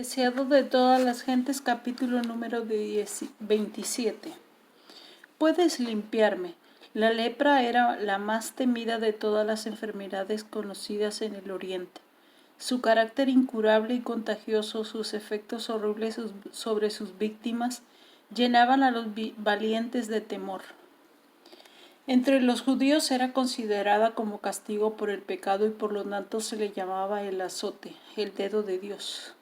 Deseado de todas las gentes, capítulo número 27. Puedes limpiarme. La lepra era la más temida de todas las enfermedades conocidas en el Oriente. Su carácter incurable y contagioso, sus efectos horribles sobre sus víctimas, llenaban a los valientes de temor. Entre los judíos era considerada como castigo por el pecado y por lo tanto se le llamaba el azote, el dedo de Dios.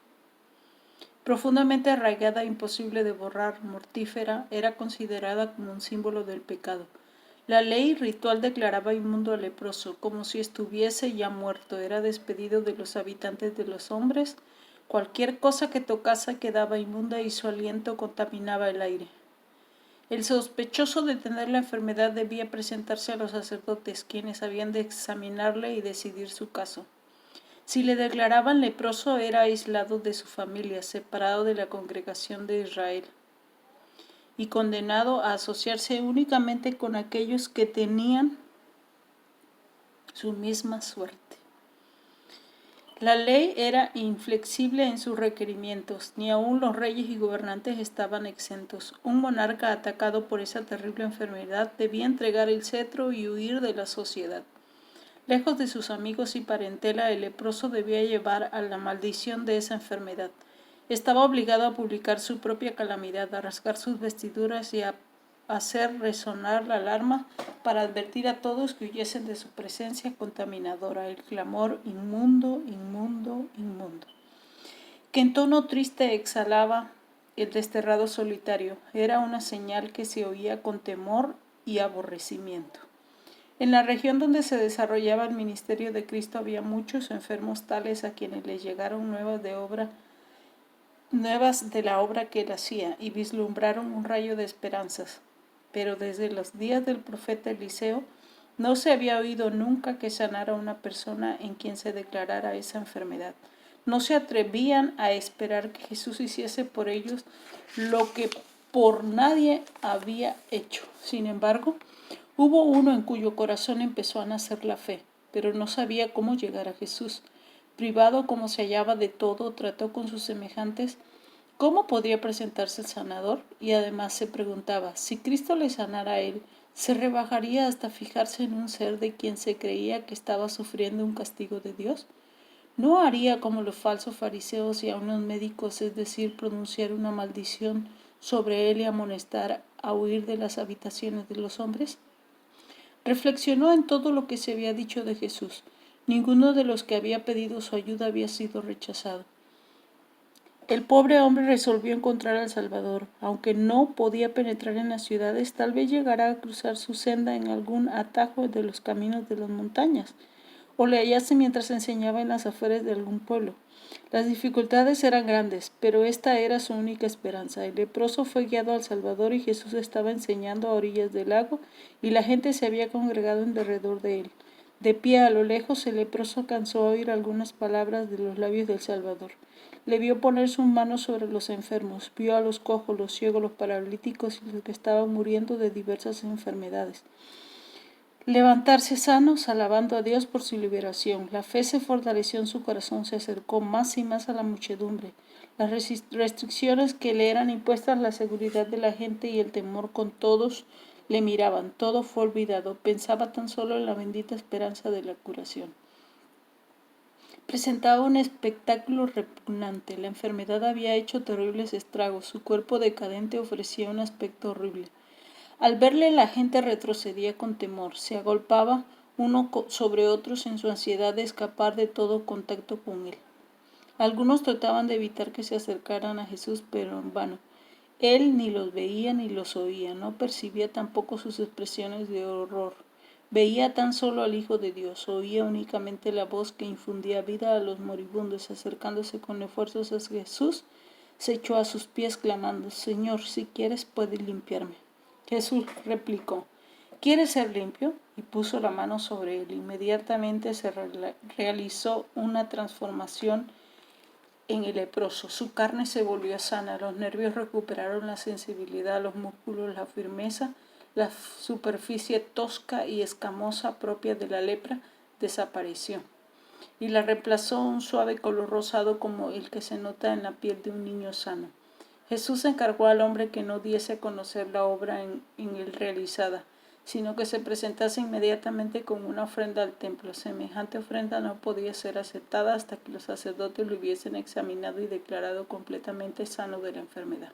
Profundamente arraigada e imposible de borrar, mortífera, era considerada como un símbolo del pecado. La ley ritual declaraba inmundo al leproso, como si estuviese ya muerto. Era despedido de los habitantes de los hombres. Cualquier cosa que tocase quedaba inmunda y su aliento contaminaba el aire. El sospechoso de tener la enfermedad debía presentarse a los sacerdotes, quienes habían de examinarle y decidir su caso. Si le declaraban leproso, era aislado de su familia, separado de la congregación de Israel y condenado a asociarse únicamente con aquellos que tenían su misma suerte. La ley era inflexible en sus requerimientos, ni aun los reyes y gobernantes estaban exentos. Un monarca atacado por esa terrible enfermedad debía entregar el cetro y huir de la sociedad. Lejos de sus amigos y parentela, el leproso debía llevar a la maldición de esa enfermedad. Estaba obligado a publicar su propia calamidad, a rasgar sus vestiduras y a hacer resonar la alarma para advertir a todos que huyesen de su presencia contaminadora, el clamor inmundo, inmundo, inmundo, que en tono triste exhalaba el desterrado solitario. Era una señal que se oía con temor y aborrecimiento. En la región donde se desarrollaba el ministerio de Cristo había muchos enfermos tales a quienes les llegaron nuevas de la obra que él hacía y vislumbraron un rayo de esperanzas. Pero desde los días del profeta Eliseo no se había oído nunca que sanara a una persona en quien se declarara esa enfermedad. No se atrevían a esperar que Jesús hiciese por ellos lo que por nadie había hecho. Sin embargo, hubo uno en cuyo corazón empezó a nacer la fe, pero no sabía cómo llegar a Jesús. Privado como se hallaba de todo, trató con sus semejantes cómo podría presentarse el sanador, y además se preguntaba, si Cristo le sanara a él, ¿se rebajaría hasta fijarse en un ser de quien se creía que estaba sufriendo un castigo de Dios? ¿No haría como los falsos fariseos y aun los médicos, es decir, pronunciar una maldición sobre él y amonestar a huir de las habitaciones de los hombres? Reflexionó en todo lo que se había dicho de Jesús. Ninguno de los que había pedido su ayuda había sido rechazado. El pobre hombre resolvió encontrar al Salvador. Aunque no podía penetrar en las ciudades, tal vez llegara a cruzar su senda en algún atajo de los caminos de las montañas, o le hallase mientras enseñaba en las afueras de algún pueblo. Las dificultades eran grandes, pero esta era su única esperanza. El leproso fue guiado al Salvador y Jesús estaba enseñando a orillas del lago y la gente se había congregado en derredor de él. De pie a lo lejos, el leproso alcanzó a oír algunas palabras de los labios del Salvador. Le vio poner sus manos sobre los enfermos, vio a los cojos, los ciegos, los paralíticos y los que estaban muriendo de diversas enfermedades levantarse sanos, alabando a Dios por su liberación. La fe se fortaleció en su corazón, se acercó más y más a la muchedumbre. Las restricciones que le eran impuestas, la seguridad de la gente y el temor con todos le miraban. Todo fue olvidado. Pensaba tan solo en la bendita esperanza de la curación. Presentaba un espectáculo repugnante. La enfermedad había hecho terribles estragos. Su cuerpo decadente ofrecía un aspecto horrible. Al verle la gente retrocedía con temor, se agolpaba uno sobre otros en su ansiedad de escapar de todo contacto con él. Algunos trataban de evitar que se acercaran a Jesús, pero en vano. Él ni los veía ni los oía, no percibía tampoco sus expresiones de horror. Veía tan solo al Hijo de Dios, oía únicamente la voz que infundía vida a los moribundos. Acercándose con esfuerzos a Jesús, se echó a sus pies clamando, Señor, si quieres puedes limpiarme. Jesús replicó, ¿quieres ser limpio? Y puso la mano sobre él. Inmediatamente se realizó una transformación en el leproso. Su carne se volvió sana, los nervios recuperaron la sensibilidad, los músculos la firmeza, la superficie tosca y escamosa propia de la lepra desapareció. y la reemplazó un suave color rosado como el que se nota en la piel de un niño sano. Jesús encargó al hombre que no diese a conocer la obra en él realizada, sino que se presentase inmediatamente con una ofrenda al templo. Semejante ofrenda no podía ser aceptada hasta que los sacerdotes lo hubiesen examinado y declarado completamente sano de la enfermedad.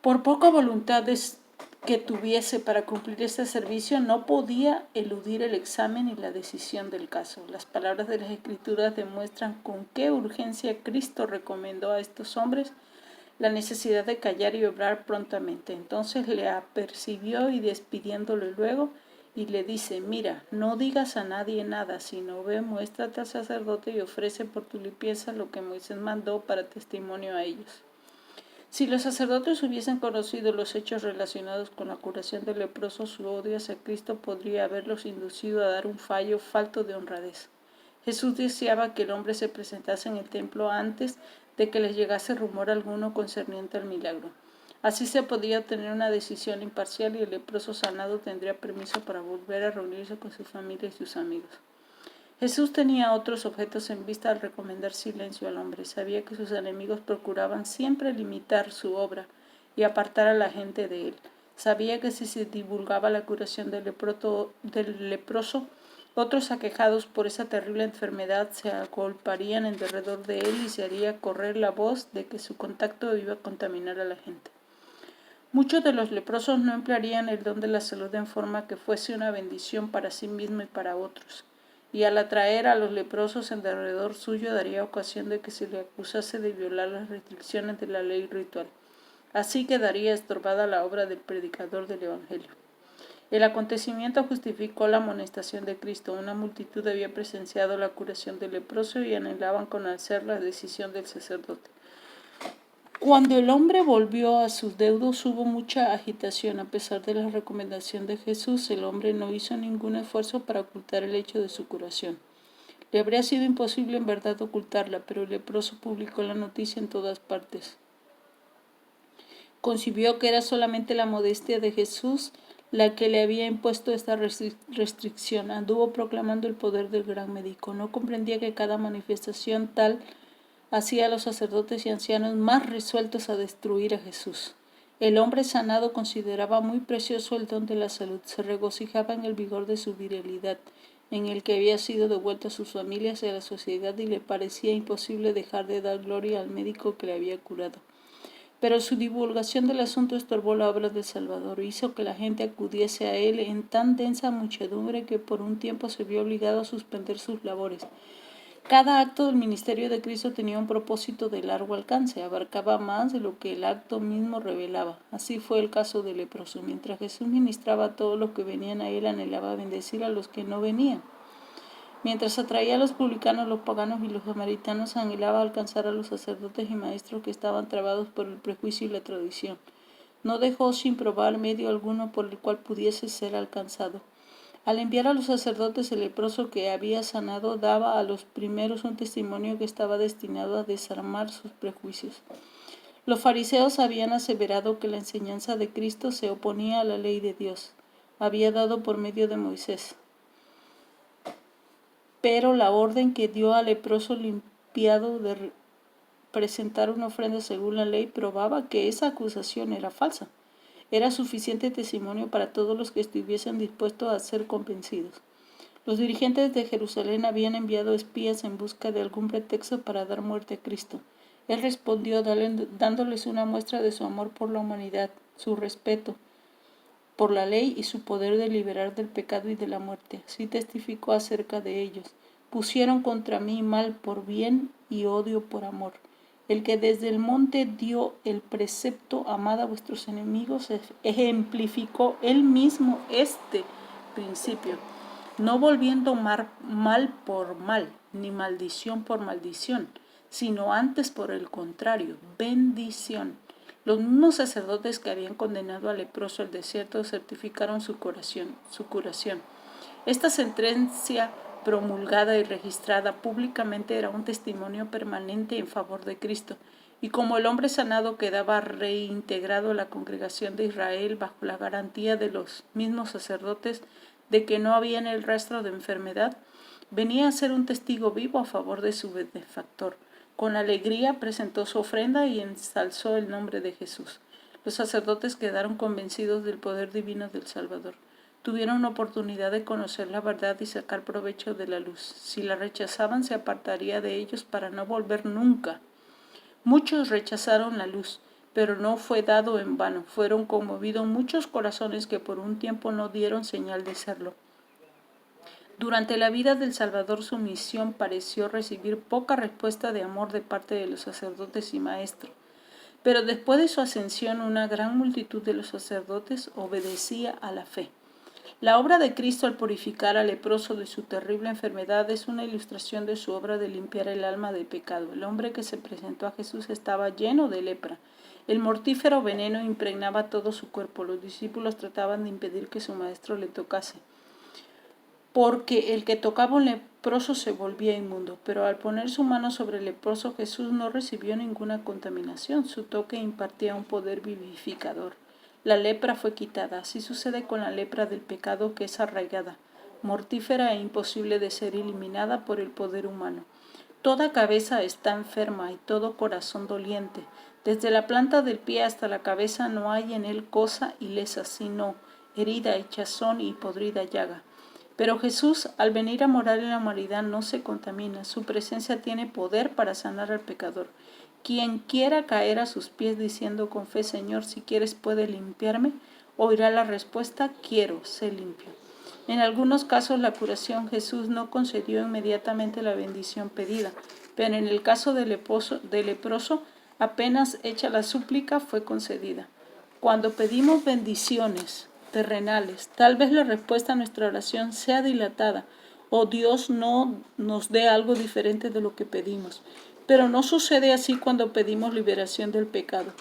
Por poca voluntad que tuviese para cumplir este servicio, no podía eludir el examen y la decisión del caso. Las palabras de las Escrituras demuestran con qué urgencia Cristo recomendó a estos hombres la necesidad de callar y obrar prontamente. Entonces le apercibió y despidiéndole luego, y le dice: mira, no digas a nadie nada, sino ve, muéstrate al sacerdote y ofrece por tu limpieza lo que Moisés mandó para testimonio a ellos. Si los sacerdotes hubiesen conocido los hechos relacionados con la curación del leproso, su odio hacia Cristo podría haberlos inducido a dar un fallo falto de honradez. Jesús deseaba que el hombre se presentase en el templo antes de que les llegase rumor alguno concerniente al milagro. Así se podía obtener una decisión imparcial y el leproso sanado tendría permiso para volver a reunirse con su familia y sus amigos. Jesús tenía otros objetos en vista al recomendar silencio al hombre. Sabía que sus enemigos procuraban siempre limitar su obra y apartar a la gente de él. Sabía que si se divulgaba la curación del leproso, otros aquejados por esa terrible enfermedad se agolparían en derredor de él y se haría correr la voz de que su contacto iba a contaminar a la gente. Muchos de los leprosos no emplearían el don de la salud en forma que fuese una bendición para sí mismo y para otros, y al atraer a los leprosos en derredor suyo daría ocasión de que se le acusase de violar las restricciones de la ley ritual. Así quedaría estorbada la obra del predicador del Evangelio. El acontecimiento justificó la amonestación de Cristo. Una multitud había presenciado la curación del leproso y anhelaban conocer la decisión del sacerdote. Cuando el hombre volvió a sus deudos hubo mucha agitación. A pesar de la recomendación de Jesús, el hombre no hizo ningún esfuerzo para ocultar el hecho de su curación. Le habría sido imposible en verdad ocultarla, pero el leproso publicó la noticia en todas partes. Concibió que era solamente la modestia de Jesús la que le había impuesto esta restricción. Anduvo proclamando el poder del gran médico. No comprendía que cada manifestación tal hacía a los sacerdotes y ancianos más resueltos a destruir a Jesús. El hombre sanado consideraba muy precioso el don de la salud. Se regocijaba en el vigor de su virilidad, en el que había sido devuelto a sus familias y a la sociedad, y le parecía imposible dejar de dar gloria al médico que le había curado. Pero su divulgación del asunto estorbó la obra del Salvador, hizo que la gente acudiese a él en tan densa muchedumbre que por un tiempo se vio obligado a suspender sus labores. Cada acto del ministerio de Cristo tenía un propósito de largo alcance, abarcaba más de lo que el acto mismo revelaba. Así fue el caso del leproso. Mientras Jesús ministraba a todos los que venían a él, anhelaba bendecir a los que no venían. Mientras atraía a los publicanos, los paganos y los samaritanos, anhelaba alcanzar a los sacerdotes y maestros que estaban trabados por el prejuicio y la tradición. No dejó sin probar medio alguno por el cual pudiese ser alcanzado. Al enviar a los sacerdotes el leproso que había sanado, daba a los primeros un testimonio que estaba destinado a desarmar sus prejuicios. Los fariseos habían aseverado que la enseñanza de Cristo se oponía a la ley de Dios, había dado por medio de Moisés. Pero la orden que dio al leproso limpiado de presentar una ofrenda según la ley probaba que esa acusación era falsa. Era suficiente testimonio para todos los que estuviesen dispuestos a ser convencidos. Los dirigentes de Jerusalén habían enviado espías en busca de algún pretexto para dar muerte a Cristo. Él respondió dándoles una muestra de su amor por la humanidad, su respeto por la ley y su poder de liberar del pecado y de la muerte. Así testificó acerca de ellos: pusieron contra mí mal por bien y odio por amor. El que desde el monte dio el precepto: amad a vuestros enemigos, ejemplificó él mismo este principio, no volviendo mal por mal, ni maldición por maldición, sino antes por el contrario, bendición. Los mismos sacerdotes que habían condenado al leproso al desierto certificaron su curación. Esta sentencia promulgada y registrada públicamente era un testimonio permanente en favor de Cristo, y como el hombre sanado quedaba reintegrado a la congregación de Israel bajo la garantía de los mismos sacerdotes de que no había en él rastro de enfermedad, Venía a ser un testigo vivo a favor de su benefactor. Con alegría presentó su ofrenda y ensalzó el nombre de Jesús. Los sacerdotes quedaron convencidos del poder divino del Salvador. Tuvieron oportunidad de conocer la verdad y sacar provecho de la luz. Si la rechazaban, se apartaría de ellos para no volver nunca. Muchos rechazaron la luz, pero no fue dado en vano. Fueron conmovidos muchos corazones que por un tiempo no dieron señal de serlo. Durante la vida del Salvador, su misión pareció recibir poca respuesta de amor de parte de los sacerdotes y maestros. Pero después de su ascensión, una gran multitud de los sacerdotes obedecía a la fe. La obra de Cristo al purificar al leproso de su terrible enfermedad es una ilustración de su obra de limpiar el alma de pecado. El hombre que se presentó a Jesús estaba lleno de lepra. El mortífero veneno impregnaba todo su cuerpo. Los discípulos trataban de impedir que su maestro le tocase, porque el que tocaba un leproso se volvía inmundo. Pero al poner su mano sobre el leproso, Jesús no recibió ninguna contaminación. Su toque impartía un poder vivificador. La lepra fue quitada. Así sucede con la lepra del pecado, que es arraigada, mortífera e imposible de ser eliminada por el poder humano. Toda cabeza está enferma y todo corazón doliente. Desde la planta del pie hasta la cabeza no hay en él cosa ilesa, sino herida, hinchazón y podrida llaga. Pero Jesús, al venir a morar en la humanidad, no se contamina. Su presencia tiene poder para sanar al pecador. Quien quiera caer a sus pies diciendo con fe, Señor, si quieres puedes limpiarme, oirá la respuesta, quiero, sé limpio. En algunos casos la curación Jesús no concedió inmediatamente la bendición pedida, pero en el caso del leproso, apenas hecha la súplica fue concedida. Cuando pedimos bendiciones terrenales, tal vez la respuesta a nuestra oración sea dilatada o Dios no nos dé algo diferente de lo que pedimos. Pero no sucede así cuando pedimos liberación del pecado.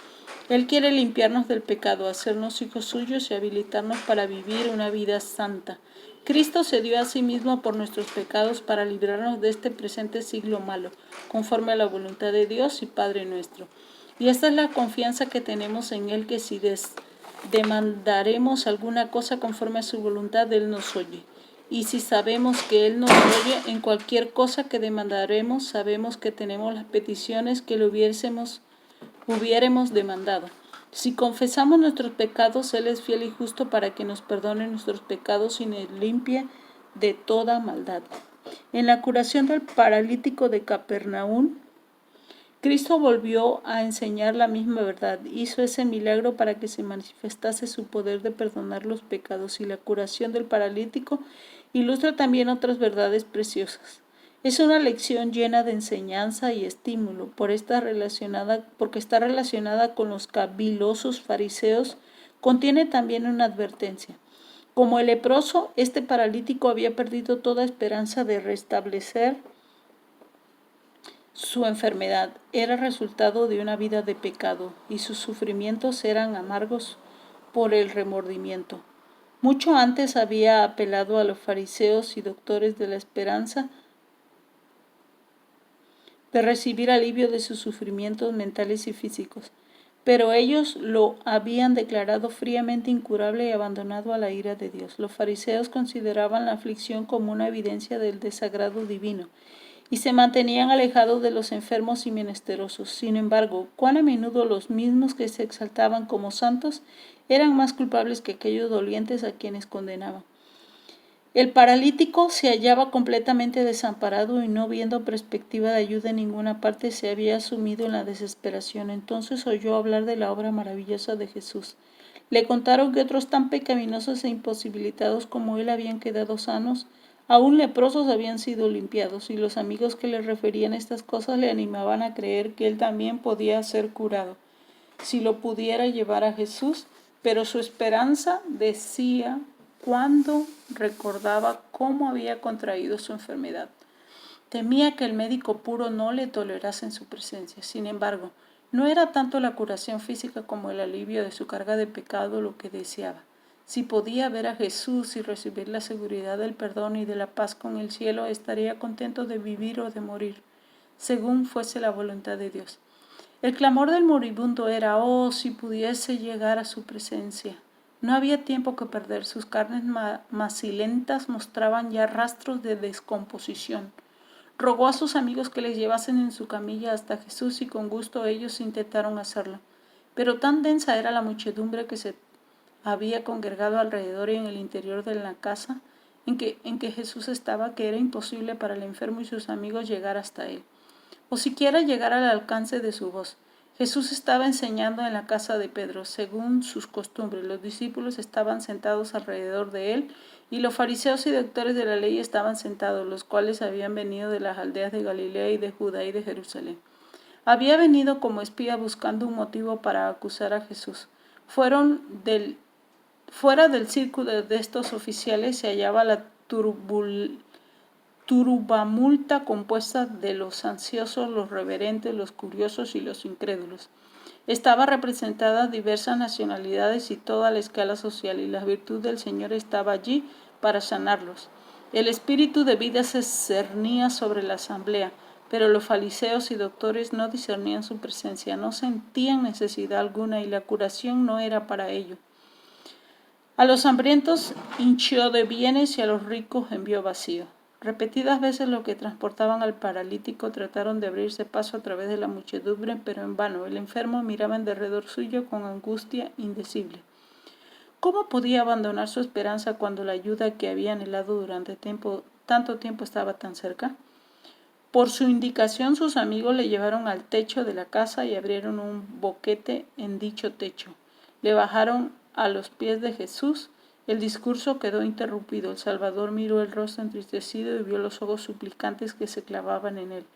Él quiere limpiarnos del pecado, hacernos hijos suyos y habilitarnos para vivir una vida santa. Cristo se dio a sí mismo por nuestros pecados para librarnos de este presente siglo malo, conforme a la voluntad de Dios y Padre nuestro. Y esta es la confianza que tenemos en Él, que si demandaremos alguna cosa conforme a su voluntad, Él nos oye. Y si sabemos que Él nos oye en cualquier cosa que demandaremos, sabemos que tenemos las peticiones que le hubiéramos demandado. Si confesamos nuestros pecados, Él es fiel y justo para que nos perdone nuestros pecados y nos limpie de toda maldad. En la curación del paralítico de Capernaum, Cristo volvió a enseñar la misma verdad. Hizo ese milagro para que se manifestase su poder de perdonar los pecados, y la curación del paralítico ilustra también otras verdades preciosas. Es una lección llena de enseñanza y estímulo, porque está relacionada con los cavilosos fariseos. Contiene también una advertencia. Como el leproso, este paralítico había perdido toda esperanza de restablecer su enfermedad. Era resultado de una vida de pecado, y sus sufrimientos eran amargos por el remordimiento. Mucho antes había apelado a los fariseos y doctores de la esperanza de recibir alivio de sus sufrimientos mentales y físicos, pero ellos lo habían declarado fríamente incurable y abandonado a la ira de Dios. Los fariseos consideraban la aflicción como una evidencia del desagrado divino y se mantenían alejados de los enfermos y menesterosos. Sin embargo, cuán a menudo los mismos que se exaltaban como santos eran más culpables que aquellos dolientes a quienes condenaban. El paralítico se hallaba completamente desamparado y, no viendo perspectiva de ayuda en ninguna parte, se había sumido en la desesperación. Entonces oyó hablar de la obra maravillosa de Jesús. Le contaron que otros tan pecaminosos e imposibilitados como él habían quedado sanos. Aún leprosos habían sido limpiados, y los amigos que le referían estas cosas le animaban a creer que él también podía ser curado, si lo pudiera llevar a Jesús. Pero su esperanza decía cuando recordaba cómo había contraído su enfermedad. Temía que el médico puro no le tolerase en su presencia. Sin embargo, no era tanto la curación física como el alivio de su carga de pecado lo que deseaba. Si podía ver a Jesús y recibir la seguridad del perdón y de la paz con el cielo, estaría contento de vivir o de morir, según fuese la voluntad de Dios. El clamor del moribundo era: «Oh, si pudiese llegar a su presencia». No había tiempo que perder, sus carnes macilentas mostraban ya rastros de descomposición. Rogó a sus amigos que les llevasen en su camilla hasta Jesús y con gusto ellos intentaron hacerlo. Pero tan densa era la muchedumbre que se había congregado alrededor y en el interior de la casa en que Jesús estaba, que era imposible para el enfermo y sus amigos llegar hasta él, o siquiera llegar al alcance de su voz. Jesús estaba enseñando en la casa de Pedro, según sus costumbres. Los discípulos estaban sentados alrededor de él, y los fariseos y doctores de la ley estaban sentados, los cuales habían venido de las aldeas de Galilea y de Judá y de Jerusalén. Había venido como espía buscando un motivo para acusar a Jesús. Fuera del círculo de estos oficiales se hallaba la turbamulta compuesta de los ansiosos, los reverentes, los curiosos y los incrédulos. Estaba representada diversas nacionalidades y toda la escala social, y la virtud del Señor estaba allí para sanarlos. El espíritu de vida se cernía sobre la asamblea, pero los fariseos y doctores no discernían su presencia, no sentían necesidad alguna y la curación no era para ello. A los hambrientos hinchió de bienes y a los ricos envió vacío. Repetidas veces los que transportaban al paralítico trataron de abrirse paso a través de la muchedumbre, pero en vano. El enfermo miraba en derredor suyo con angustia indecible. ¿Cómo podía abandonar su esperanza cuando la ayuda que había anhelado durante tanto tiempo estaba tan cerca? Por su indicación, sus amigos le llevaron al techo de la casa y abrieron un boquete en dicho techo. Le bajaron a los pies de Jesús. El discurso quedó interrumpido. El Salvador miró el rostro entristecido y vio los ojos suplicantes que se clavaban en él.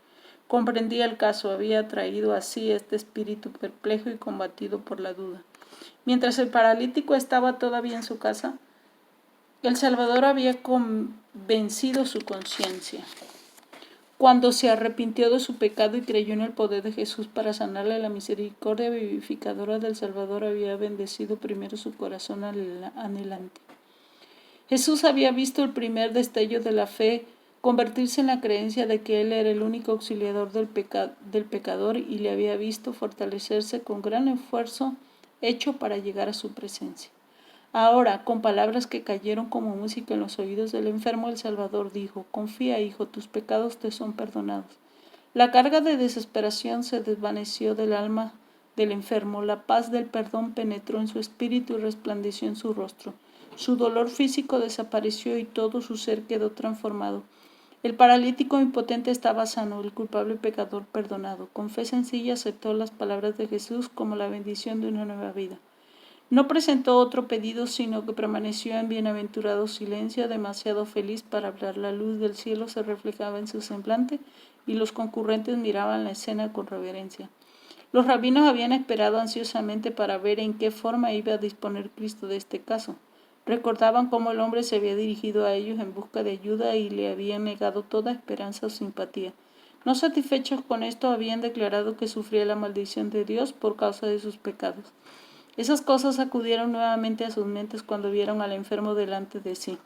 Comprendía el caso, había traído así este espíritu perplejo y combatido por la duda. Mientras el paralítico estaba todavía en su casa, el Salvador había convencido su conciencia. Cuando se arrepintió de su pecado y creyó en el poder de Jesús para sanarle, la misericordia vivificadora del Salvador había bendecido primero su corazón anhelante. Jesús había visto el primer destello de la fe convertirse en la creencia de que Él era el único auxiliador del pecador y le había visto fortalecerse con gran esfuerzo hecho para llegar a su presencia. Ahora, con palabras que cayeron como música en los oídos del enfermo, el Salvador dijo: «Confía, hijo, tus pecados te son perdonados». La carga de desesperación se desvaneció del alma del enfermo, la paz del perdón penetró en su espíritu y resplandeció en su rostro. Su dolor físico desapareció y todo su ser quedó transformado. El paralítico impotente estaba sano, el culpable pecador perdonado. Con fe sencilla aceptó las palabras de Jesús como la bendición de una nueva vida. No presentó otro pedido, sino que permaneció en bienaventurado silencio, demasiado feliz para hablar. La luz del cielo se reflejaba en su semblante y los concurrentes miraban la escena con reverencia. Los rabinos habían esperado ansiosamente para ver en qué forma iba a disponer Cristo de este caso. Recordaban cómo el hombre se había dirigido a ellos en busca de ayuda y le habían negado toda esperanza o simpatía. No satisfechos con esto, habían declarado que sufría la maldición de Dios por causa de sus pecados. Esas cosas acudieron nuevamente a sus mentes cuando vieron al enfermo delante de sí.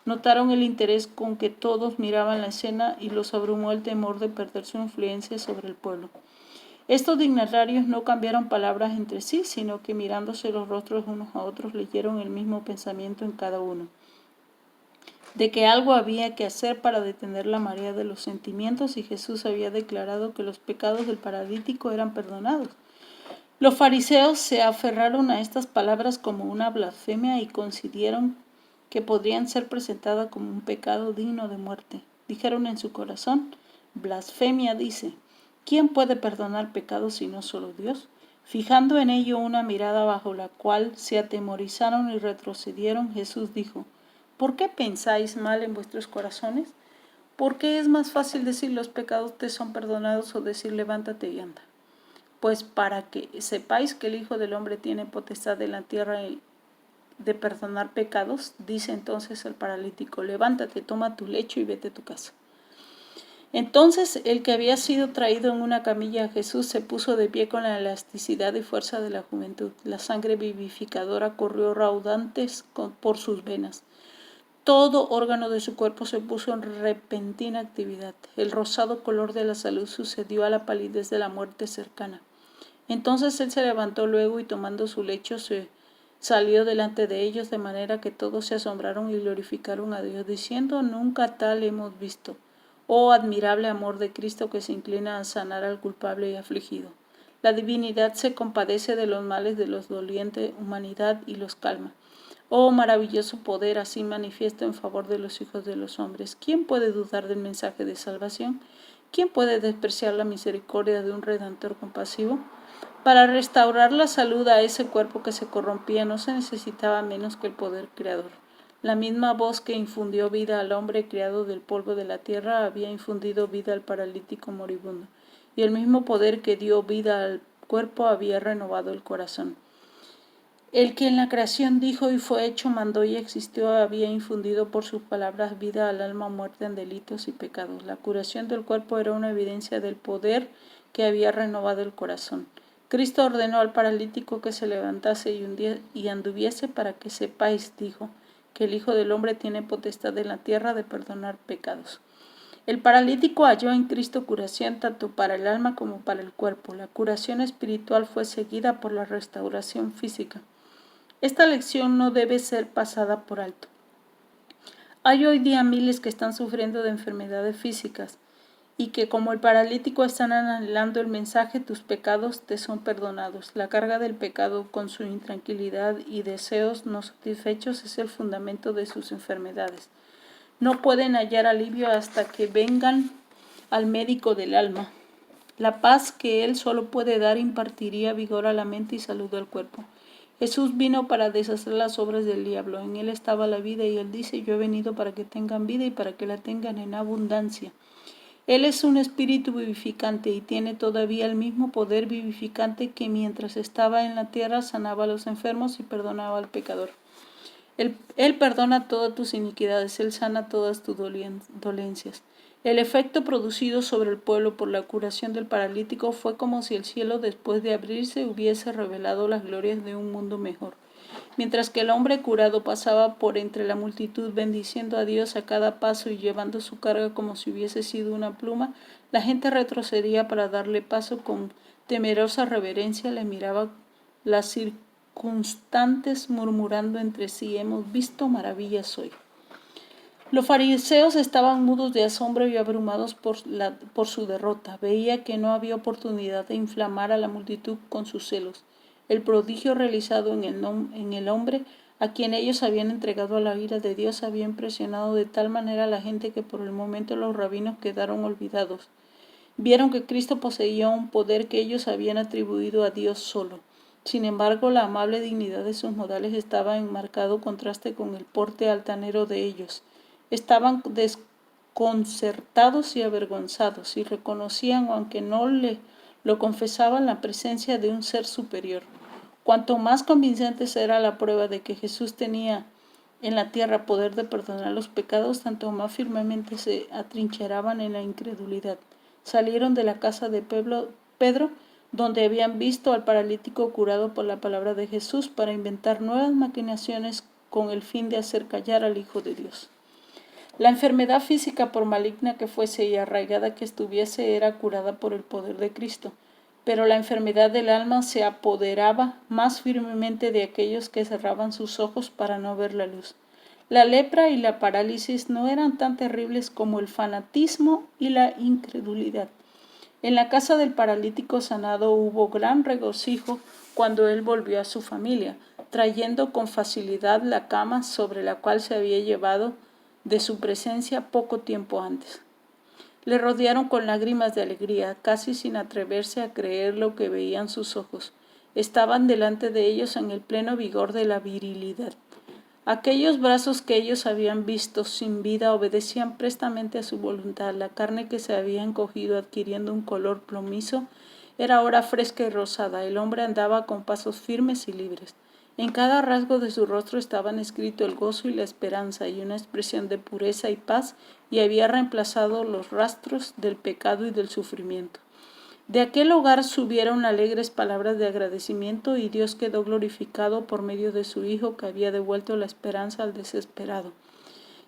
Notaron el interés con que todos miraban la escena y los abrumó el temor de perder su influencia sobre el pueblo. Estos dignatarios no cambiaron palabras entre sí, sino que mirándose los rostros unos a otros leyeron el mismo pensamiento en cada uno, de que algo había que hacer para detener la marea de los sentimientos, y Jesús había declarado que los pecados del paralítico eran perdonados. Los fariseos se aferraron a estas palabras como una blasfemia y consideraron que podrían ser presentadas como un pecado digno de muerte. Dijeron en su corazón: «Blasfemia dice, ¿quién puede perdonar pecados sino solo Dios?». Fijando en ello una mirada bajo la cual se atemorizaron y retrocedieron, Jesús dijo: «¿Por qué pensáis mal en vuestros corazones? ¿Por qué es más fácil decir los pecados te son perdonados o decir levántate y anda? Pues para que sepáis que el Hijo del Hombre tiene potestad en la tierra de perdonar pecados, dice entonces el paralítico: levántate, toma tu lecho y vete a tu casa». Entonces el que había sido traído en una camilla a Jesús se puso de pie con la elasticidad y fuerza de la juventud. La sangre vivificadora corrió raudantes por sus venas. Todo órgano de su cuerpo se puso en repentina actividad. El rosado color de la salud sucedió a la palidez de la muerte cercana. Entonces él se levantó luego y tomando su lecho se salió delante de ellos, de manera que todos se asombraron y glorificaron a Dios, diciendo: nunca tal hemos visto. Oh admirable amor de Cristo, que se inclina a sanar al culpable y afligido. La divinidad se compadece de los males de los doliente humanidad y los calma. Oh maravilloso poder así manifiesto en favor de los hijos de los hombres. ¿Quién puede dudar del mensaje de salvación? ¿Quién puede despreciar la misericordia de un Redentor compasivo? Para restaurar la salud a ese cuerpo que se corrompía no se necesitaba menos que el poder creador. La misma voz que infundió vida al hombre criado del polvo de la tierra había infundido vida al paralítico moribundo, y el mismo poder que dio vida al cuerpo había renovado el corazón. El que en la creación dijo y fue hecho, mandó y existió, había infundido por sus palabras vida al alma muerta en delitos y pecados. La curación del cuerpo era una evidencia del poder que había renovado el corazón. Cristo ordenó al paralítico que se levantase y anduviese, para que sepáis, dijo, que el Hijo del Hombre tiene potestad en la tierra de perdonar pecados. El paralítico halló en Cristo curación tanto para el alma como para el cuerpo. La curación espiritual fue seguida por la restauración física. Esta lección no debe ser pasada por alto. Hay hoy día miles que están sufriendo de enfermedades físicas y que, como el paralítico, están anhelando el mensaje: tus pecados te son perdonados. La carga del pecado, con su intranquilidad y deseos no satisfechos, es el fundamento de sus enfermedades. No pueden hallar alivio hasta que vengan al médico del alma. La paz que él solo puede dar impartiría vigor a la mente y salud al cuerpo. Jesús vino para deshacer las obras del diablo. En él estaba la vida, y él dice: yo he venido para que tengan vida y para que la tengan en abundancia. Él es un espíritu vivificante y tiene todavía el mismo poder vivificante que mientras estaba en la tierra sanaba a los enfermos y perdonaba al pecador. Él perdona todas tus iniquidades, Él sana todas tus dolencias. El efecto producido sobre el pueblo por la curación del paralítico fue como si el cielo, después de abrirse, hubiese revelado las glorias de un mundo mejor. Mientras que el hombre curado pasaba por entre la multitud, bendiciendo a Dios a cada paso y llevando su carga como si hubiese sido una pluma, la gente retrocedía para darle paso. Con temerosa reverencia le miraba las circunstantes, murmurando entre sí: hemos visto maravillas hoy. Los fariseos estaban mudos de asombro y abrumados por su derrota. Veía que no había oportunidad de inflamar a la multitud con sus celos. El prodigio realizado en el hombre, a quien ellos habían entregado a la ira de Dios, había impresionado de tal manera a la gente que por el momento los rabinos quedaron olvidados. Vieron que Cristo poseía un poder que ellos habían atribuido a Dios solo. Sin embargo, la amable dignidad de sus modales estaba en marcado contraste con el porte altanero de ellos. Estaban desconcertados y avergonzados, y reconocían, aunque no lo confesaban, la presencia de un ser superior. Cuanto más convincente era la prueba de que Jesús tenía en la tierra poder de perdonar los pecados, tanto más firmemente se atrincheraban en la incredulidad. Salieron de la casa de Pedro, donde habían visto al paralítico curado por la palabra de Jesús, para inventar nuevas maquinaciones con el fin de hacer callar al Hijo de Dios. La enfermedad física, por maligna que fuese y arraigada que estuviese, era curada por el poder de Cristo, pero la enfermedad del alma se apoderaba más firmemente de aquellos que cerraban sus ojos para no ver la luz. La lepra y la parálisis no eran tan terribles como el fanatismo y la incredulidad. En la casa del paralítico sanado hubo gran regocijo cuando él volvió a su familia, trayendo con facilidad la cama sobre la cual se había llevado de su presencia poco tiempo antes. Le rodearon con lágrimas de alegría, casi sin atreverse a creer lo que veían sus ojos. Estaban delante de ellos en el pleno vigor de la virilidad. Aquellos brazos que ellos habían visto sin vida obedecían prestamente a su voluntad. La carne que se había encogido, adquiriendo un color plomizo, era ahora fresca y rosada. El hombre andaba con pasos firmes y libres. En cada rasgo de su rostro estaban escrito el gozo y la esperanza, y una expresión de pureza y paz, y había reemplazado los rastros del pecado y del sufrimiento. De aquel hogar subieron alegres palabras de agradecimiento, y Dios quedó glorificado por medio de su Hijo, que había devuelto la esperanza al desesperado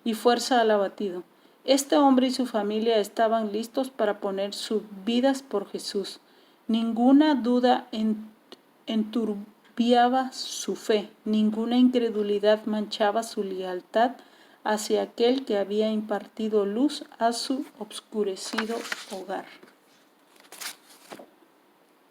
y fuerza al abatido. Este hombre y su familia estaban listos para poner sus vidas por Jesús. Ninguna duda enturbiaba obviaba su fe, ninguna incredulidad manchaba su lealtad hacia aquel que había impartido luz a su obscurecido hogar.